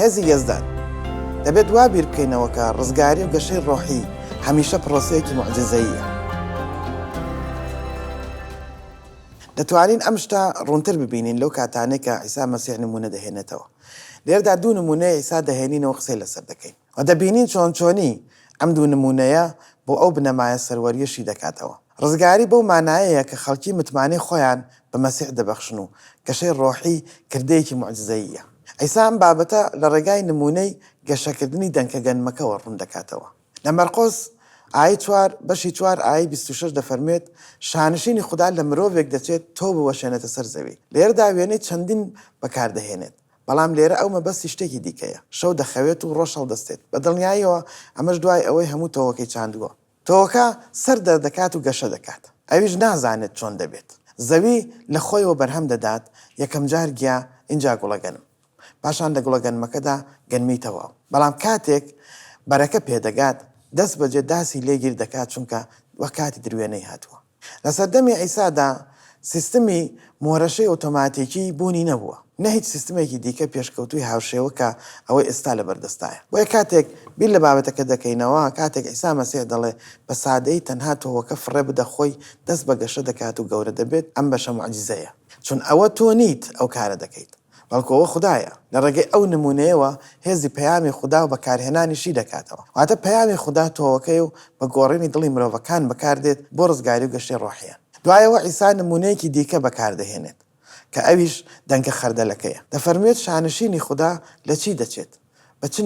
هێزی یەزدان دەبێت وا بیر بکەینەوە کە ڕزگاری و گەشەی ڕۆحی هەمیشە پرۆسەیەکی موعجزەییە. دەتوانین ئەم شتە ڕوونتر ببینین لەو کاتانێک کە عیسا مەسیح نمونە دەهێنێتەوە. لێردا دوو نمونەیە عیسا دەهێنینەوە قسەی لەسەر دەکەین و دەبینین چۆنی ئەم دوو نمونەیە بۆ ئەو بنەمایە سەروەریەشی دەکاتەوە. ڕزگاری بەو مانایەیە کە خەڵکی متمانەی خۆیان بە مەسیح دەبەخشن و گەشەی ڕۆحی کردەیەکی موعجزەییە. عیسا ئەم بابەتە لە ڕێگای نمونەی گەشەکردنی دەنکە گەنمەکەەوە ڕوون دەکاتەوە. لە مەرقۆس ئاەی 4 بەشی 4 ئاەی 26 دەفەرمێت شانشینی خوددا لە مرۆڤێک دەچێت تۆ بوەشێنێتە سەر زەوی. لێرەدا وێنەی چەندین بەکاردەهێنێت، بەڵام لێرە ئەو مەبەستی شتێکی دیکەیە. شەو دەخەوێت و ڕۆژ هەڵدەستێت. بە دڵنیاییەوە ئەمەش دوای ئەوەی هەموو تۆوەکەی چاندووە. تۆوەکە سەر دەردەکات و گەشە دەکات. ئەویش نازانێت چۆن دەبێت. زەوی لە خۆیەوە بەرهەم دەدات، یەکەم جار گیا ئینجا گوڵەگەنم. پاشان لە گوڵەگەنمەکەدا گەنمیتەوە. بەڵام کاتێک بەرەکە پێدەگات دەست بەجێ داسی لێگیر دەکات چونکە وەکاتی دروێنەی هاتووە. لە سەردەمی عیسادا سیستمی مۆرەشەی ئۆتۆماتیکی بوونی نەبووە. نە هیچ سیستمێکی دیکە پێشکەوتوی هاوشێوە کە ئەوەی ئێستا لە بەردەستایە. بۆیە کاتێک بیر لە بابەتەکە دەکەینەوە، کاتێک عیسا مەسیح دەڵێ بە سادەی تەنها تۆوەکە فڕێ بدە خۆی دەست بە گەشە دەکات و گەورە دەبێت، ئەم بەشە موعجزەیە. چون ئەوە تۆ نیت ئەو کارە دەکەیت، بەڵکو ئەوە خوددایە. لە ڕێگەی ئەو نمونەیەوە هێزی پەیامی خوددا و بەکارهێنانیشی دەکاتەوە. واتە پەیامی خوددا تۆوەکەی و بە گۆڕینی دڵی مرۆڤەکان بەکاردێت بۆ ڕزگاری و گەشەی ڕۆحیان. دوایەوە عیسا نمونەیەکی دیکە بەکاردەهێنێت کە ئەویش دەنگە خەردەلەکەیە. دەفەرمێت شانشینی خوددا لە چی دەچێت؟ بە چ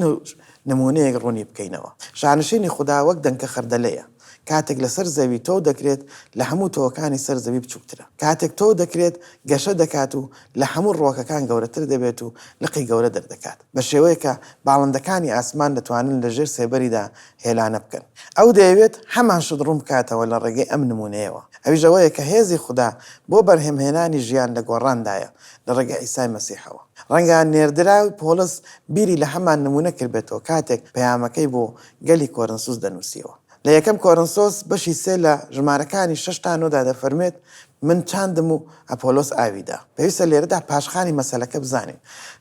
نمونەیەک ڕوونی بکەینەوە. شانشینی خوددا وەک دەنگە خەردەلەیە. کاتێک لەسەر زەوی تۆ دەکرێت لە هەموو تۆوەکانی سەر زەوی بچووکترە. کاتێک تۆ دەکرێت گەشە دەکات و لە هەموو ڕۆکەکان گەورەتر دەبێت و لقی گەورە دەردەکات. بە شێوەیە کە باڵندەکانی ئاسمان دەتوانن لە ژێر سێبەریدا هێلانە بکەن. ئەو دەیەوێت هەمان شت ڕوون بکاتەوە لە ڕێگەی ئەم نمونەیەوە. ئەویش ئەوەیە کە هێزی خوددا بۆ بەرهەمهێنانی ژیان لە گۆڕاندایە لە ڕێگەی عیسای مەسیحەوە. ڕەنگە نێردراوی پۆلس بیری لە هەمان نمونە کردبێتەوە کاتێک پەیامەکەی بۆ گەلی کۆرنسوس دەنووسیەوە. لە یەکەم کۆرنسۆس بەشی 3 لە ژمارەکانی 6 تا 9 دەفەرمێت من چاندم و ئەپۆلۆس ئاویدا. پێویستە لێرەدا پاشخانی مەسەلەکە بزانین.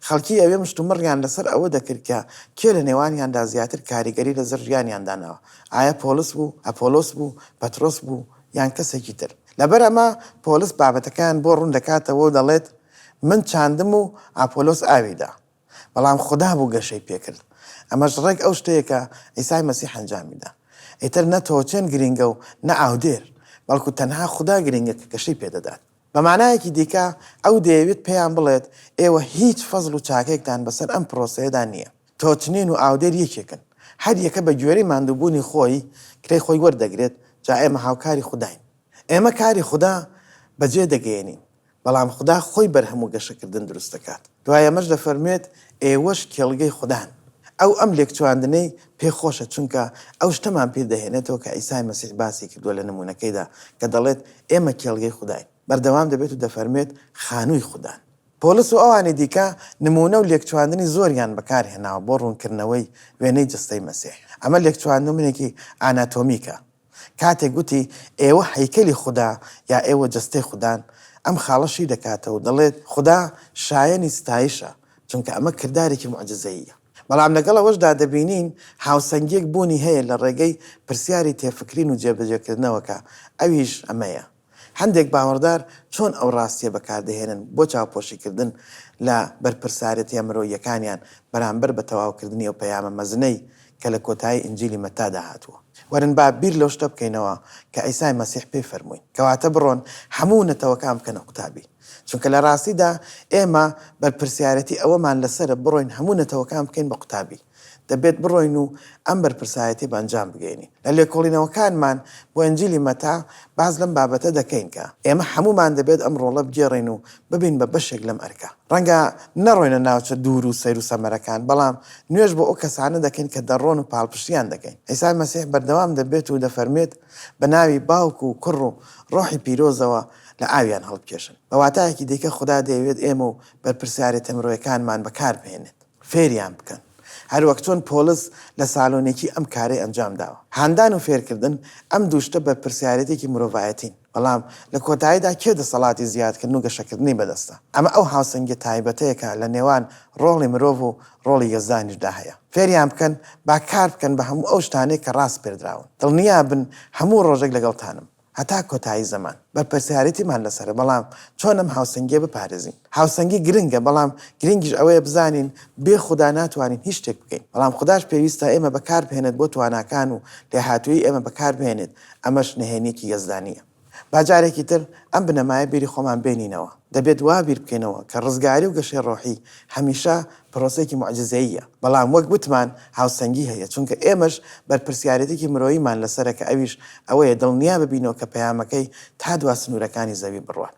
خەڵکی ئەوێ مشتومڕیان لەسەر ئەوە دەکرد کە کێ لە نێوانیاندا زیاتر کاریگەری لەسەر ژیانیاندانەوە. ئایا پۆلس بوو، ئەپۆلۆس بوو، پەترۆس بوو یان کەسێکی تر. لەبەر ئەمە پۆلس بابەتەکان بۆ ڕوون دەکاتەوە و دەڵێت من چاندم و ئەپۆلۆس ئاویدا، بەڵام خوددا بوو گەشەی پێکرد. ئەمەش ڕێک ئەو شتەیەکە عیسای مەسیح ئەنجامیدا. ئیتر نە تۆچێن گرینگە و نە ئاودێر، بەڵکو تەنها خوددا گرینگە کە گەشەی پێدەدات. بە مانایەکی دیکە ئەو دەیەوێت پێیان بڵێت ئێوە هیچ فەزڵ و چاکێکتان بەسەر ئەم پرۆسەیەدا نییە. تۆچنین و ئاودێر یەکێکن. هەر یەکە بە گوێرەی ماندووبوونی خۆی کرێی خۆی وەردەگرێت، جا ئێمە هاوکاری خودداین. ئێمە کاری خوددا بەجێ دەگەێنین، بەڵام خوددا خۆی بەرهەموو گەشەکردن دروست دەکات. دوای ئەمەش دەفەرمێت ئێوەش کێڵگەی خوددان. ئەو ئەم لێکچواندنەی پێخۆشە چونکە ئەو شتەمان پێ دەهێنێتەوە کە عیسای مەسیح باسی کردووە لە نمونەکەیدا کە دەڵێت ئێمە کێڵگەی خودداین. بەردەوام دەبێت و دەفەرمێت خانووی خوددان. پۆلس و ئەوانی دیکە نمونە و لێکچواندنی زۆریان بەکارهێناوە بۆ ڕوونکردنەوەی وێنەی جستەی مەسیح. ئەمە لێکچواندنێکی ئاناتۆمیکە. کاتێک گوتی ئێوە هەیکەلی خوددا یا ئێوە جستەی خوددان، ئەم خاڵەشی دەکاتەوە و دەڵێت خوددا شایەنی ستایشە چونکە ئەمە کردارێکی موعجزەییە. بەڵام لەگەڵ ئەوەشدا دەبینین هاوسەنگێک بوونی هەیە لە ڕێگەی پرسیاری تێفکرین و جێبەجێکردنەوەکە. ئەویش ئەمەیە. هەندێک باوەڕدار چۆن ئەو ڕاستیە بەکاردەهێنن بۆ چاوپۆشیکردن لە بەرپرسارەتی مرۆییەکانیان بەرامبەر بە تەواوکردنی ئەو پەیامە مەزنەی کە لە کۆتایی ئینجیلی مەتادا هاتووە. وەرن با بیر لەو شتە بکەینەوە کە عیسای مەسیح پێی فەرمووی کەواتە بڕۆن هەموو نەتەوەکان بکەنە قوتابی. چونکە لە ڕاستیدا ئێمە بەرپرسیارەتی ئەوەمان لەسرە بڕۆین هەموو نەتەوەکان بکەین بە قوتابی. دەبێت بڕۆین و ئەم بەرپرسایەتی بەنجام بگەینی. لە لێکۆڵینەوەکانمان بۆ ئەنجیلی مەتا باز لەم بابەتە دەکەین کە ئێمە هەمومان دەبێت ئەم ڕۆڵە بگێڕین و ببین بە بەشێک لەم ئەرکە. ڕەنگە نەڕۆینە ناوچە دوور و سەیر و سەمەرەکان، بەڵام نوێژ بۆ ئەو کەسانە دەکەین کە دەڕۆن و پاڵپشتیان دەکەین. عیسای مەسیح بەردەوام دەبێت و دەفەرمێت بە ناوی باوکو و کوڕ و ڕۆحی پیرۆزەوە لە ئاویان هەڵبکێشن. بە واتایەکی دیکە خوددا دەیەوێت ئێمە و بەرپرسیارەتە مرۆیەکانمان بەکار بهێنێت، فێریان بکەن. هەروەک چۆن پۆلیس لە ساڵۆنێکی ئەم کارەی ئەنجام داوە. هاندان و فێرکردن ئەم دووشتە بە پرسیارەتێکی مرۆڤایەتین، بەڵام لە کۆتاییدا کێ دەسەڵاتی زیادکردن و گەشەکردنی بەدەستە. ئەمە ئەو هاوسەنگی تایبەتەیەکە لە نێوان ڕۆڵی مرۆڤ و ڕۆڵی یەزدانیشدا هەیە. فێریان بکەن با کار بکەن بە هەموو ئەو شتانەی کە ڕاست پێدراون. دڵنیا بن هەموو ڕۆژێک لەگەڵتانم هەتا کۆتایی زەمان. بەرپرسیارەتیمان لەسەرە، بەڵام چۆن ئەم هاوسەنگیە بپارێزین. هاوسەنگی گرنگە، بەڵام گرنگیش ئەوەیە بزانین بێ خوددا ناتوانین هیچ شتێک بکەین، بەڵام خودداش پێویستە ئێمە بەکار بهێنێت بۆ تواناکان و لێهاتووی ئێمە بەکار بهێنێت. ئەمەش نهێنیەکی یەزدانیە. باجارێکی تر ئەم بنەمایە بیری خۆمان بێنینەوە. دەبێت وا بیر بکەینەوە کە ڕزگاری و گەشەی ڕۆحی هەمیشە پرۆسێکی موعجزەییە، بەڵام وەک گوتمان هاوسەنگی هەیە، چونکە ئێمەش بەرپرسیارەتێکی مرۆییمان لەسەرە کە ئەویش ئەوەیە دڵنیا ببینەوە کە پەیامەکەی تا دوا سنوورەکانی زەوی بڕوات.